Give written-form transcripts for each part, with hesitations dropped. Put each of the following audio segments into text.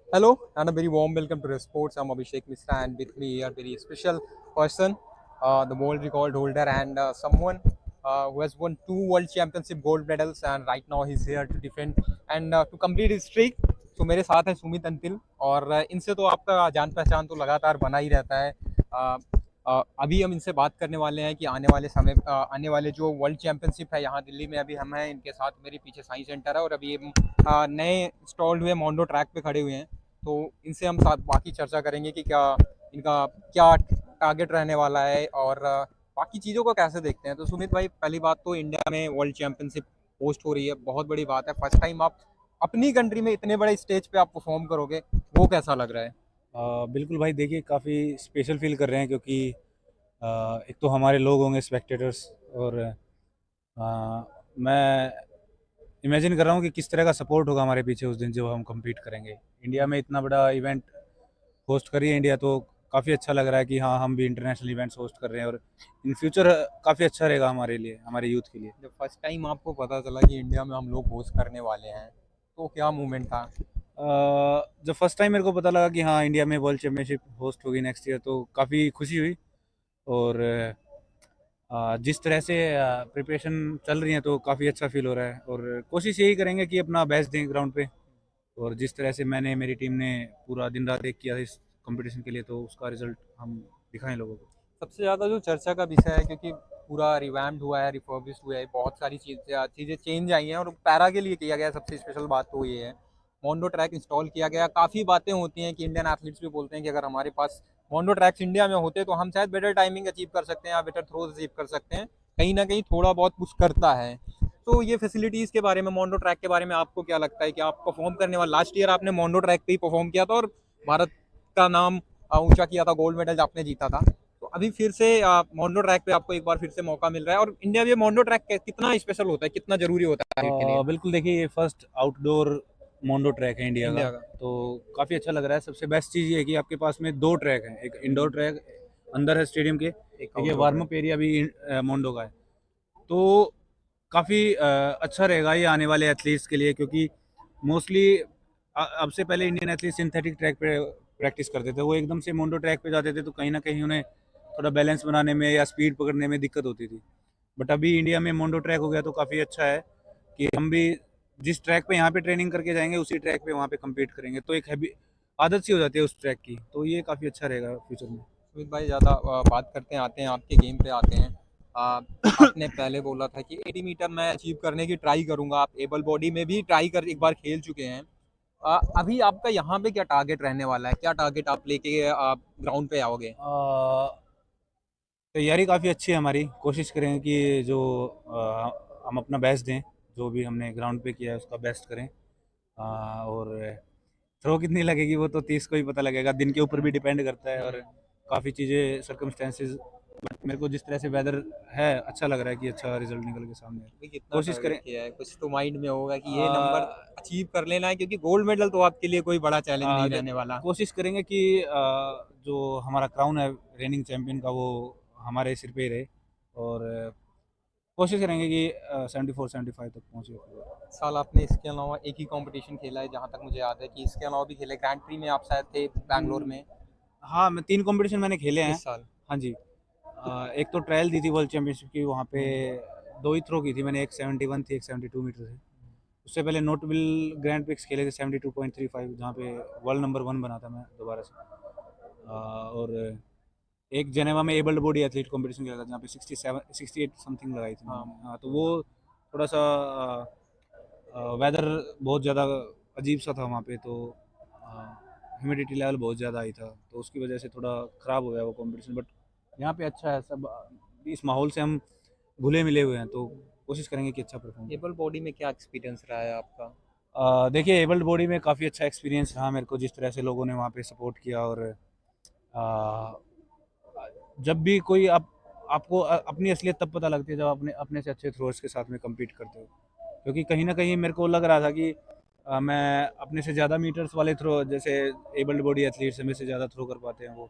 Hello and a very warm welcome to the sports. I'm Abhishek Misra and with me here very special person, the world record holder and someone who has won two world championship gold medals and right now he's here to defend and to complete his streak. तो मेरे साथ है सुमित अंतिल और इनसे तो आपका जान पहचान तो लगातार बना ही रहता है। अ, अभी हम इनसे बात करने वाले हैं कि आने वाले जो वर्ल्ड चैंपियनशिप है यहाँ दिल्ली में अभी हम हैं इनके साथ मेरे पीछे साइंस सेंटर है और अभी हम नए इंस्टॉल्ड हुए मोन्डो ट्रैक पे खड़े हुए हैं। तो इनसे हम साथ बाकी चर्चा करेंगे कि क्या इनका क्या टारगेट रहने वाला है और बाकी चीज़ों को कैसे देखते हैं। तो सुमित भाई पहली बात तो इंडिया में वर्ल्ड चैंपियनशिप होस्ट हो रही है, बहुत बड़ी बात है। फर्स्ट टाइम आप अपनी कंट्री में इतने बड़े स्टेज पे आप परफॉर्म करोगे, वो कैसा लग रहा है? बिल्कुल भाई, देखिए काफ़ी स्पेशल फील कर रहे हैं क्योंकि एक तो हमारे लोग होंगे स्पेक्टेटर्स और मैं इमेजिन कर रहा हूँ कि किस तरह का सपोर्ट होगा हमारे पीछे उस दिन जब हम compete करेंगे। इंडिया में इतना बड़ा इवेंट होस्ट करी है इंडिया, तो काफ़ी अच्छा लग रहा है कि हाँ, हम भी इंटरनेशनल इवेंट्स होस्ट कर रहे हैं और इन फ्यूचर काफ़ी अच्छा रहेगा हमारे लिए, हमारे यूथ के लिए। जब फर्स्ट टाइम आपको पता चला कि इंडिया में हम लोग होस्ट करने वाले हैं, तो क्या मूवमेंट था? जब फर्स्ट टाइम मेरे को पता लगा कि हाँ, इंडिया में वर्ल्ड चैम्पियनशिप होस्ट होगी नेक्स्ट ईयर, तो काफ़ी खुशी हुई। और जिस तरह से प्रिपरेशन चल रही है तो काफ़ी अच्छा फील हो रहा है और कोशिश यही करेंगे कि अपना बेस्ट दें ग्राउंड पे। और जिस तरह से मेरी टीम ने पूरा दिन रात एक किया इस कंपटीशन के लिए, तो उसका रिजल्ट हम दिखाएं लोगों को। सबसे ज़्यादा जो चर्चा का विषय है क्योंकि पूरा रिवैम्ड हुआ है, रिफर्बिश्ड हुआ है, बहुत सारी चीज़ें चेंज आई हैं और पैरा के लिए किया गया है। सबसे स्पेशल बात तो ये है, मोन्डो ट्रैक इंस्टॉल किया गया। काफ़ी बातें होती हैं कि इंडियन एथलीट्स भी बोलते हैं कि अगर हमारे पास मोन्डो ट्रैक्स इंडिया में होते तो हम शायद बेटर टाइमिंग अचीव कर सकते हैं या बेटर थ्रोज अचीव कर सकते हैं। कहीं ना कहीं थोड़ा बहुत पुश करता है। तो ये फैसिलिटीज़ के बारे में, मोन्डो ट्रैक के बारे में आपको क्या लगता है कि आप परफॉर्म करने वाले? लास्ट ईयर आपने मोन्डो ट्रैक पे ही परफॉर्म किया था और भारत का नाम ऊंचा किया था, गोल्ड मेडल आपने जीता था। तो अभी फिर से मोन्डो ट्रैक पे आपको एक बार फिर से मौका मिल रहा है और इंडिया में मोन्डो ट्रैक कितना स्पेशल होता है, कितना जरूरी होता है के लिए बिल्कुल, देखिए ये फर्स्ट आउटडोर मोंडो ट्रैक है इंडिया का, इंडिया का? तो काफ़ी अच्छा लग रहा है। सबसे बेस्ट चीज़ ये है कि आपके पास में दो ट्रैक हैं, एक इंडोर ट्रैक अंदर है स्टेडियम के, एक एक ये outdoor track. Warm up area भी मोंडो का है। तो काफ़ी अच्छा रहेगा ये आने वाले एथलीट्स के लिए, क्योंकि मोस्टली अब से पहले इंडियन एथलीट सिंथेटिक ट्रैक पे प्रैक्टिस करते थे। वो एकदम से मोंडो ट्रैक पे जाते थे तो कहीं ना कहीं उन्हें थोड़ा बैलेंस बनाने में या स्पीड पकड़ने में दिक्कत होती थी। बट अभी इंडिया में मोंडो ट्रैक हो गया तो काफ़ी अच्छा है कि हम भी जिस ट्रैक पे यहाँ पे ट्रेनिंग करके जाएंगे उसी ट्रैक पे वहाँ पे compete करेंगे, तो एक हैबी आदत सी हो जाती है उस ट्रैक की, तो ये काफ़ी अच्छा रहेगा फ्यूचर में। सुमित भाई ज़्यादा बात करते हैं, आते हैं आपके गेम पे आते हैं। आपने पहले बोला था कि 80 मीटर मैं अचीव करने की ट्राई करूंगा। आप एबल बॉडी में भी ट्राई कर एक बार खेल चुके हैं। अभी आपका यहाँ पे क्या टारगेट रहने वाला है? क्या टारगेट आप लेके आप ग्राउंड पे आओगे? तैयारी काफ़ी अच्छी है हमारी, कोशिश करेंगे कि जो हम अपना बेस्ट दें, जो भी हमने ग्राउंड पे किया है उसका बेस्ट करें। और थ्रो कितनी लगेगी वो तो 30 को ही पता लगेगा, दिन के ऊपर भी डिपेंड करता है और काफ़ी चीज़ें सर्कमस्टेंसेस। बट मेरे को जिस तरह से वेदर है, अच्छा लग रहा है कि अच्छा रिजल्ट निकल के सामने है। भी कितना कोशिश टारगेट करें। किया है? कुछ तो माइंड में होगा कि ये नंबर आ, अचीव कर लेना है क्योंकि गोल्ड मेडल तो आपके लिए कोई बड़ा चैलेंज नहीं रहने वाला। कोशिश करेंगे कि जो हमारा क्राउन है रेनिंग चैंपियन का, वो हमारे सिर पे ही रहे। और कोशिश करेंगे कि 74-75 तक पहुँचे। इस साल आपने इसके अलावा एक ही कंपटीशन खेला है जहाँ तक मुझे याद है कि इसके अलावा भी खेले, ग्रैंड प्री में आप शायद थे बैंगलोर हम्म, में हाँ, मैं 3 कॉम्पिटिशन मैंने खेले हैं। इस साल। हाँ जी। एक तो ट्रायल दी थी वर्ल्ड चैंपियनशिप की, वहाँ पे हम्म। 2 ही थ्रो की थी मैंने, एक 71 थी, एक 72 मीटर थी। उससे पहले नोटविल ग्रैंड प्रिक्स खेले थे 72.35, जहाँ पे वर्ल्ड नंबर 1 बना था मैं दोबारा से। और एक जेनेवा में एबल्ड बॉडी एथलीट कॉम्पिटिशन खेला था जहाँ पे 67 68 समथिंग लगाई थी हाँ। मैंने। हाँ, तो वो थोड़ा सा वेदर बहुत ज़्यादा अजीब सा था वहाँ पे, तो ह्यूमिडिटी लेवल बहुत ज़्यादा आई था, तो उसकी वजह से थोड़ा ख़राब हो गया वो कंपटीशन। बट यहाँ पे अच्छा है सब, इस माहौल से हम घुले मिले हुए हैं, तो कोशिश करेंगे कि अच्छा परफॉर्म करें। एबल बॉडी में क्या एक्सपीरियंस रहा है आपका? देखिए एबल्ड बॉडी में काफ़ी अच्छा एक्सपीरियंस रहा मेरे को, जिस तरह से लोगों ने वहाँ पे सपोर्ट किया। और जब भी कोई आपको अपनी असलियत तब पता लगती है जब अपने अपने से अच्छे थ्रोअर्स के साथ में compete करते हो। क्योंकि कहीं न कहीं मेरे को लग रहा था कि मैं अपने से ज़्यादा मीटर्स वाले थ्रो, जैसे एबल्ड बॉडी एथलीट्स हैं मेरे से ज़्यादा थ्रो कर पाते हैं वो,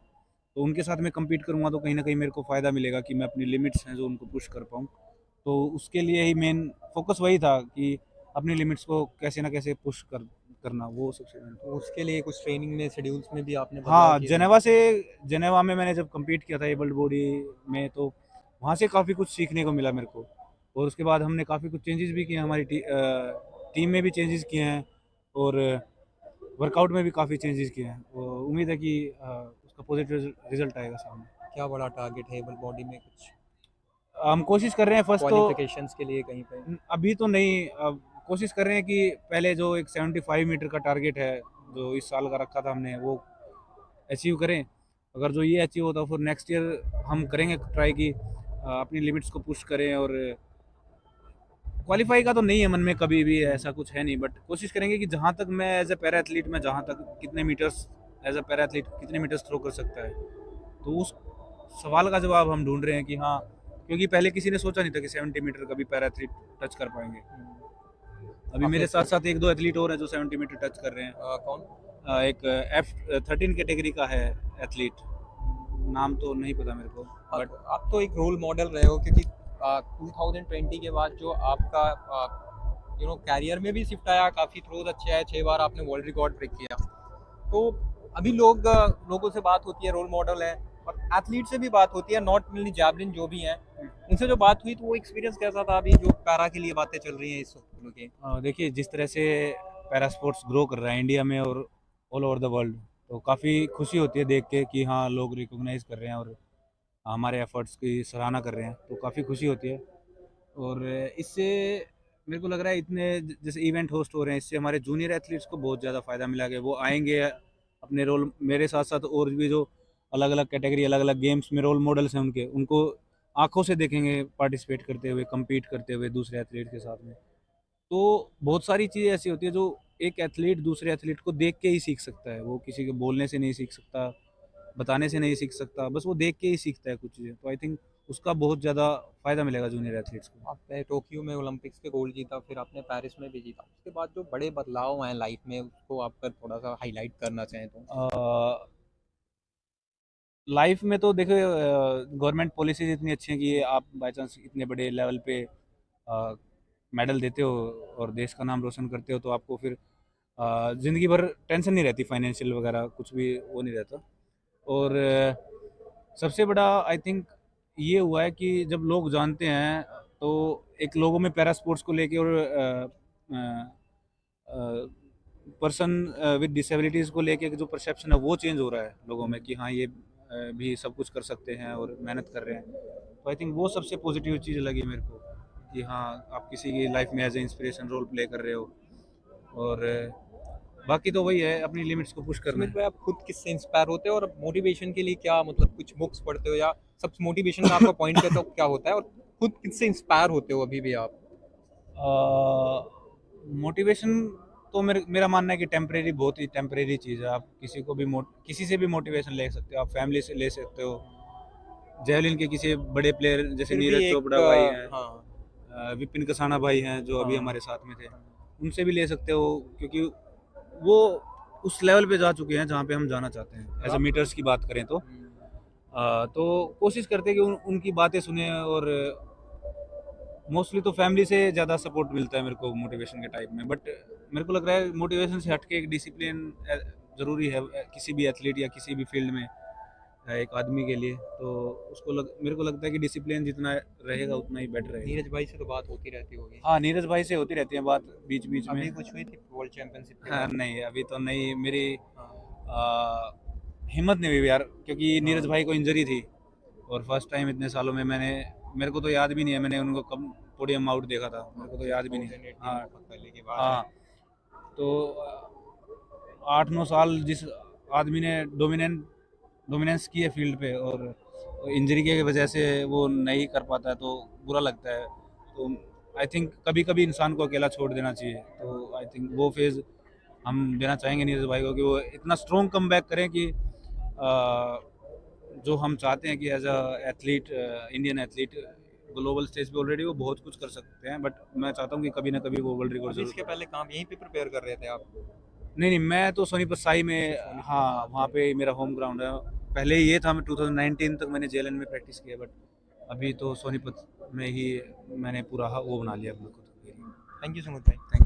तो उनके साथ में compete करूँगा तो कहीं न कहीं मेरे को फ़ायदा मिलेगा कि मैं अपनी लिमिट्स हैं जो उनको पुश कर पाऊँ। तो उसके लिए ही मेन फ़ोकस वही था कि अपनी लिमिट्स को कैसे न कैसे पुश कर करना, वो सबसे main। तो उसके लिए कुछ ट्रेनिंग में शेड्यूल्स में भी आपने बदलाव हाँ, किए थे? जेनेवा में मैंने जब कम्पीट किया था एबल्ड बॉडी में, तो वहाँ से काफ़ी कुछ सीखने को मिला मेरे को। और उसके बाद हमने काफ़ी कुछ चेंजेस भी किए हैं, हमारी टीम में भी चेंजेस किए हैं, और वर्कआउट में भी काफ़ी चेंजेस किए हैं। तो उम्मीद है कि उसका पॉजिटिव रिजल्ट आएगा सामने। क्या बड़ा टारगेट है एबल बॉडी में कुछ हम कोशिश कर रहे हैं फर्स्ट तो क्वालिफिकेशंस के लिए कहीं पे? अभी तो नहीं, अब कोशिश कर रहे हैं कि पहले जो एक 75 मीटर का टारगेट है जो इस साल का रखा था हमने, वो अचीव करें। अगर जो ये अचीव होता फिर नेक्स्ट ईयर हम करेंगे ट्राई की अपनी लिमिट्स को पुश करें। और क्वालिफाई का तो नहीं है मन में कभी भी, ऐसा कुछ है नहीं, बट कोशिश करेंगे कि जहाँ तक मैं एज ए पैरा एथलीट में जहाँ तक कितने metres as a para athlete कितने मीटर्स थ्रो कर सकता है, तो उस सवाल का जवाब हम ढूंढ रहे हैं कि हाँ, क्योंकि पहले किसी ने सोचा नहीं था कि 70 मीटर कभी पैरा एथलीट टच कर पाएंगे। अभी मेरे साथ साथ एक दो एथलीट और हैं जो 70 मीटर टच कर रहे हैं। कौन? एक F13 कैटेगरी का है एथलीट, नाम तो नहीं पता मेरे को, बट आप तो एक रोल मॉडल रहे हो, क्योंकि 2020 के बाद जो आपका कैरियर में भी शिफ्ट आया, काफ़ी थ्रोज अच्छे आए, 6 बार आपने वर्ल्ड रिकॉर्ड ब्रेक किया। तो अभी लोगों से बात होती है, रोल मॉडल है, और एथलीट से भी बात होती है, नॉट ओनली जैवलिन जो भी हैं, उनसे जो बात हुई तो वो एक्सपीरियंस कैसा था अभी जो पैरा के लिए बातें चल रही हैं इस वक्त उनके? देखिए जिस तरह से पैरा स्पोर्ट्स ग्रो कर रहा है इंडिया में और ऑल ओवर द वर्ल्ड, तो काफ़ी खुशी होती है देख के कि हाँ, लोग रिकॉग्नाइज कर रहे हैं और हमारे एफर्ट्स की सराहना कर रहे हैं, तो काफ़ी खुशी होती है। और इससे मेरे को लग रहा है इतने जैसे इवेंट होस्ट हो रहे हैं, इससे हमारे जूनियर एथलीट्स को बहुत ज़्यादा फ़ायदा मिला है। वो आएंगे अपने रोल, मेरे साथ साथ और भी जो अलग अलग कैटेगरी अलग अलग गेम्स में रोल मॉडल्स हैं उनके, उनको आंखों से देखेंगे पार्टिसिपेट करते हुए, compete करते हुए दूसरे एथलीट के साथ में। तो बहुत सारी चीज़ें ऐसी होती है जो एक एथलीट दूसरे एथलीट को देख के ही सीख सकता है। वो किसी के बोलने से नहीं सीख सकता, बताने से नहीं सीख सकता, बस वो देख के ही सीखता है कुछ चीज़ें। तो आई थिंक उसका बहुत ज़्यादा फ़ायदा मिलेगा जूनियर एथलीट्स को। आपने टोक्यो में ओलंपिक्स के गोल्ड जीता, फिर आपने पेरिस में भी जीता, उसके बाद जो बड़े बदलाव आए लाइफ में, उसको आप अगर थोड़ा सा हाईलाइट करना चाहें तो? लाइफ में तो देखो गवर्नमेंट पॉलिसीज इतनी अच्छी हैं कि आप बाई चांस इतने बड़े लेवल पे मेडल देते हो और देश का नाम रोशन करते हो, तो आपको फिर ज़िंदगी भर टेंशन नहीं रहती, फाइनेंशियल वगैरह कुछ भी वो नहीं रहता। और सबसे बड़ा आई थिंक ये हुआ है कि जब लोग जानते हैं, तो एक लोगों में पैरा स्पोर्ट्स को लेके और पर्सन विद डिसेबिलिटीज़ को लेके जो परसेप्शन है वो चेंज हो रहा है लोगों में कि हाँ, ये भी सब कुछ कर सकते हैं और मेहनत कर रहे हैं। तो आई थिंक वो सबसे पॉजिटिव चीज़ लगी मेरे को कि हाँ, आप किसी की लाइफ में as a inspiration role play कर रहे हो। और बाकी तो वही है, अपनी लिमिट्स को पुश करना सुमित है। भाई, आप खुद किससे इंस्पायर होते हो और मोटिवेशन के लिए क्या, मतलब कुछ बुक्स पढ़ते हो, या सब मोटिवेशन का आपका पॉइंट कहते हो क्या होता है, और खुद किससे इंस्पायर होते हो अभी भी आप? मोटिवेशन तो मेरा मानना है कि टेम्परेरी, बहुत ही टेम्परेरी चीज़ है। आप किसी से भी मोटिवेशन ले सकते हो, आप फैमिली से ले सकते हो, जेवलिन के किसी बड़े प्लेयर जैसे फिर भी नीरज एक चोपड़ा भाई हैं, हाँ, विपिन कसाना भाई हैं जो अभी हाँ, हमारे साथ में थे, उनसे भी ले सकते हो, क्योंकि वो उस लेवल पे जा चुके हैं जहाँ पे हम जाना चाहते हैं। एज ए मीटर्स की बात करें तो कोशिश करते हैं कि उनकी बातें सुने। और मोस्टली तो फैमिली से ज़्यादा सपोर्ट मिलता है मेरे को मोटिवेशन के टाइप में। बट मेरे को लग रहा है मोटिवेशन से हटके एक डिसिप्लिन ज़रूरी है किसी भी एथलीट या किसी भी फील्ड में एक आदमी के लिए। तो मेरे को लगता है कि डिसिप्लिन जितना रहेगा उतना ही बेटर रहेगा। नीरज भाई से तो बात होती रहती होगी? हाँ, नीरज भाई से होती रहती है बात बीच बीच में। अभी कुछ हुई थी वर्ल्ड चैंपियनशिप के हाँ, बाद? नहीं अभी तो नहीं, मेरी हाँ, हिम्मत नहीं हुई यार, क्योंकि नीरज हाँ। भाई को इंजरी थी और फर्स्ट टाइम इतने सालों में मेरे को तो याद भी नहीं है मैंने उनको कब पोडियम आउट देखा था, मेरे को तो याद भी नहीं है। 2018 हाँ, पहले के बाद। हाँ, तो 8-9 साल जिस आदमी ने डोमिनेंस की है फील्ड पे, और इंजरी की वजह से वो नहीं कर पाता है तो बुरा लगता है। तो आई थिंक कभी कभी इंसान को अकेला छोड़ देना चाहिए। तो आई थिंक वो फेज़ हम देना चाहेंगे नीरज भाई को कि वो इतना स्ट्रॉन्ग कम बैक करें कि जो हम चाहते हैं कि as a athlete, Indian athlete global stage पे ऑलरेडी वो बहुत कुछ कर सकते हैं, बट मैं चाहता हूँ कि कभी ना कभी वो वर्ल्ड रिकॉर्ड अभी जरूर इसके पहले काम यहीं पे प्रिपेयर कर रहे थे आप? नहीं, मैं तो सोनीपत साई में, हाँ, वहाँ पे मेरा होम ग्राउंड है। पहले ये था, मैं 2019 तक मैंने जेएलएन में प्रैक्टिस किया, बट अभी तो सोनीपत में ही मैंने पूरा वो बना लिया अपना खुद। थैंक यू सुमित भाई। Thank you.